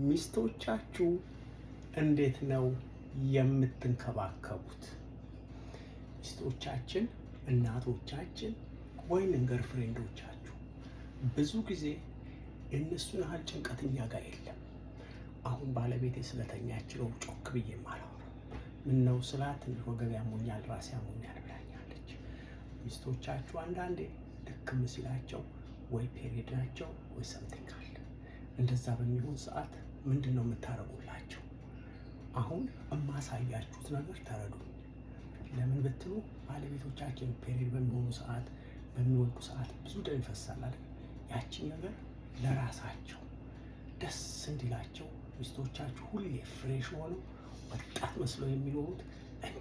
ሚስቶቻችሁ እንዴት ነው የምትንከባከቡት? ሚስቶቻችን፣ እናቶቻችን ወይንም ገርፍሬንዶቻችሁ ብዙ ጊዜ እነሱን ያህል ጭንቀት እኛ ጋር የለም። አሁን ባለቤቴ ስለተኛች ነው ጮክ ብዬ የማላወራው። ምነው ስላት ወገብ ያሞኛል፣ ራስ ያሞኛል ብላኛለች። ሚስቶቻችሁ አንዳንዴ ድክም ሲላቸው ወይ ፔሪድ ናቸው ወይ ሰምቲንግ አለ። እንደዛ በሚሆን ሰዓት ምንድን ነው የምታረጉላቸው? አሁን የማሳያችሁት ነገር ተረዱ። ለምን ብትሉ ባለቤቶቻችን ፔሪድ በሚሆኑ ሰዓት በሚወልዱ ሰዓት ብዙ ደም ይፈሳል አይደል? ያቺን ነገር ለራሳቸው ደስ እንዲላቸው ሚስቶቻችሁ ሁሌ ፍሬሽ ሆነው ወጣት መስለው የሚኖሩት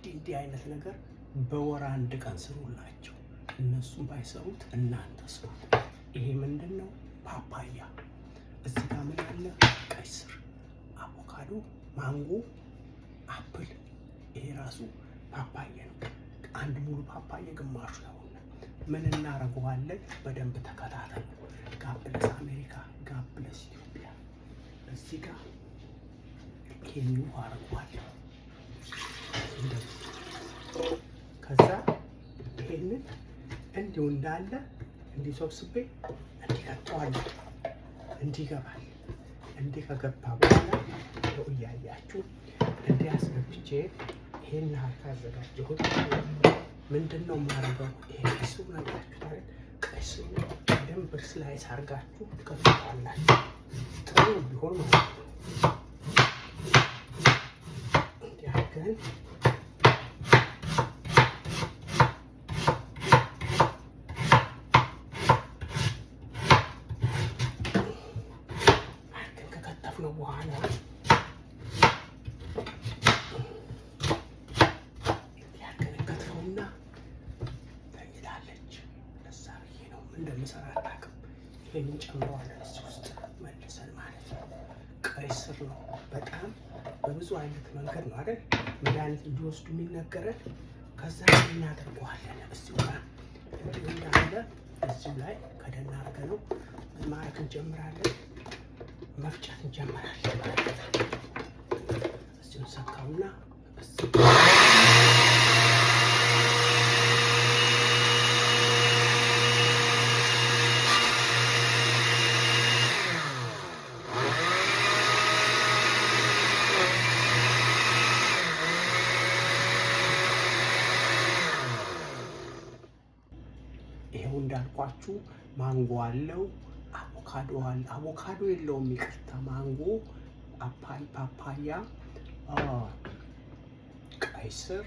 እንዲህ አይነት ነገር በወር አንድ ቀን ስሩላቸው። እነሱም ባይሰሩት እናንተ ስሩ። ይሄ ምንድን ነው? ፓፓያ። እዚህ ጋር ምን አለ? ቀይ ስር፣ አቮካዶ፣ ማንጎ፣ አፕል። ይሄ ራሱ ፓፓያ ነው። አንድ ሙሉ ፓፓያ ግማሹ ነው። ምን እናደርገዋለን? በደንብ ተከታተሉ። ጋብለስ አሜሪካ፣ ጋብለስ ኢትዮጵያ። እዚህ ጋር ይሄን ውሃ አደርገዋለሁ እንደዚህ። ከዛ ይሄንን እንዲሁ እንዳለ እንዲህ ሰብስቤ እንዲቀጠዋለሁ። እንዲገባል። እንዲህ ከገባ በኋላ ነው እያያችሁ እንዲህ አስገብቼ ይሄን ያህል ካዘጋጀሁት ምንድን ነው የማደርገው? ይሄ ቀይሱ ነግራችሁ ታዲያ ቀይሱ በደንብ ስላይስ አድርጋችሁ ትከፍታላችሁ። ጥሩ ቢሆን ማለት ነው። እንዲህ አድርገን ከከተፍነው በኋላ እንደምሰራ አላውቅም። ይሄንን ጨምረዋለን እዚህ ውስጥ መልሰን ማለት ነው። ቀይ ስር ነው። በጣም በብዙ አይነት መንገድ ነው አይደል መድኃኒት እንዲወስዱ የሚነገረን። ከዛ እናደርገዋለን እዚሁ ጋር እንዲሁ እንዳለ እዚሁ ላይ ከደን አድርገን ነው ማረክ እንጀምራለን። መፍጨት እንጀምራለን ማለት ነው። እዚሁ ሰካውና ይሄው እንዳልኳችሁ ማንጎ አለው፣ አቮካዶ አለ። አቮካዶ የለውም ይቅርታ፣ ማንጎ፣ ፓፓያ፣ ቀይ ስር፣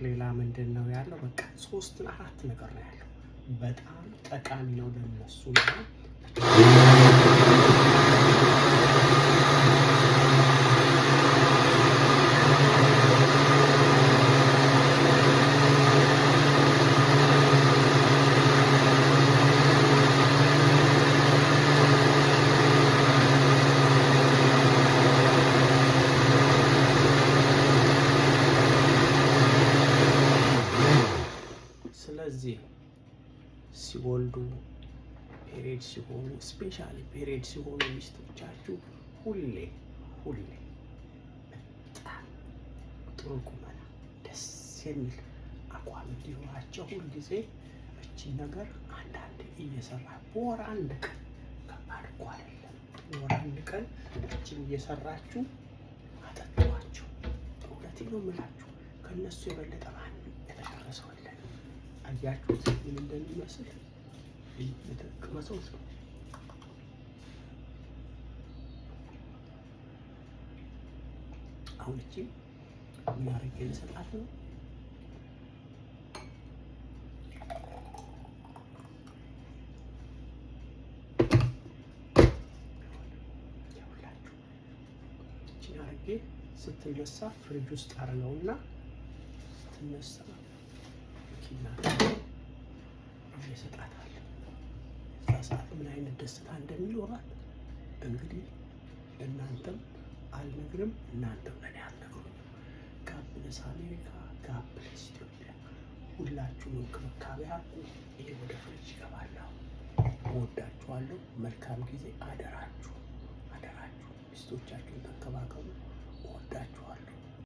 ሌላ ምንድን ነው ያለው? በቃ 3-4 ነገር ነው ያለው። በጣም ጠቃሚ ነው ለነሱ ነው። ስለዚህ ሲወልዱ ፔሪድ ሲሆኑ ስፔሻሊ ፔሪድ ሲሆኑ ሚስቶቻችሁ ሁሌ በጣም ጥሩ ቁመና ደስ የሚል አቋም እንዲኖራቸው ሁልጊዜ እቺን ነገር አንዳንድ እየሰራ በወር አንድ ቀን ከባድ እኮ አይደለም። በወር አንድ ቀን እቺን እየሰራችሁ አጠጥቷቸው። እውነቴን ነው የምላችሁ ከእነሱ የበለጠ ማንም የተጨረሰው የለም። አያችሁት ምን እንደሚመስል? የተቀመሰው ሰው አሁን እቺ ምን አድርጌ ልሰጣት ነው? ያውላችሁ እቺ አድርጌ ስትነሳ ፍሪጅ ውስጥ አረገውና ስትነሳ እየሰጣታለሁ። እዛ ሰዓት ምን አይነት ደስታ እንደሚኖራት እንግዲህ እናንተም አልነግርም፣ እናንተም ለኔ አልነግሩም። ጋብለስ አሜሪካ፣ ጋብለስ ኢትዮጵያ። ሁላችሁም እንክብካቤ አድርጉ። ይሄ ወደ ፍሪጅ ይገባል። እወዳችኋለሁ። መልካም ጊዜ። አደራችሁ አደራችሁ፣ ሚስቶቻችሁን ተንከባከቡ።